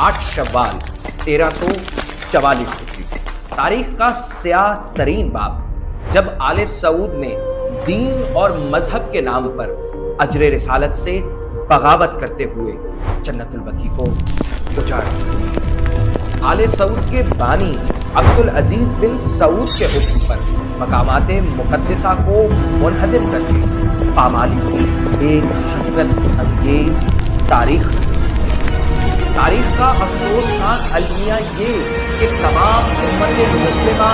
8 شوال 1344 تاریخ کا سیاہ ترین باب، جب آل سعود نے دین اور مذہب کے نام پر اجر رسالت سے بغاوت کرتے ہوئے جنت البقیع کو اجاڑ دیا۔ آل سعود کے بانی عبدالعزیز بن سعود کے حکم پر مقامات مقدسہ کو منہدم کر کے پامالی کی ایک حسرت انگیز تاریخ کا افسوسناک المیہ یہ کہ تمام امت مسلمہ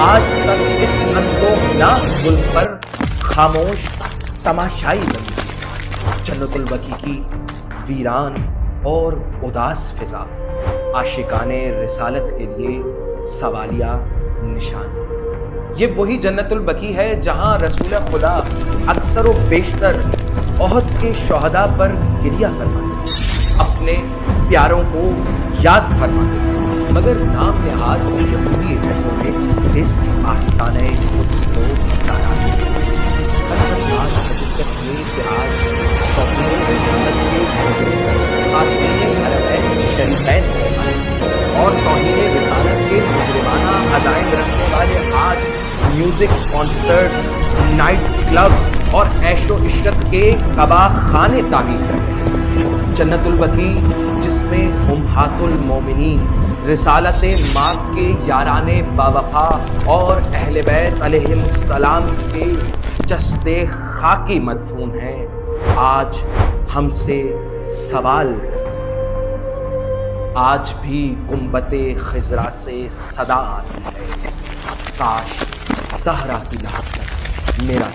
آج تک اس اندوہناک ملک پر خاموش تماشائی بنی ہے۔ جنت البقیع کی ویران اور اداس فضا عاشقان رسالت کے لیے سوالیہ نشان۔ یہ وہی جنت البقیع ہے جہاں رسول خدا اکثر و بیشتر احد کے شہداء پر گریہ فرماتے، اپنے پیاروں کو یاد فرماتے، مگر نام نہاد یہودی رہوں نے اس آستانۂ قدس کو ٹارا۔ حسرتناک حقیقت یہ کہ آج توحید رسالت کے خاتمین حرمین شریفین اور توحید رسالت کے مجرمانہ عزائم رکھنے والے آج میوزک کانسرٹس، نائٹ کلبز اور عیش و عشرت کے کباہ خانے تعمیر کر رہے ہیں۔ جنت البقیع جس میں امہات المومنین رسالت ماک کے یاران باوفا اور اہل بیت علیہم السلام کے جسد خاکی مدفون ہیں، آج ہم سے سوال کرتے ہیں۔ آج بھی گنبد خضرا سے صدا آتی ہے، کاش زہرا کی لہب تک میرا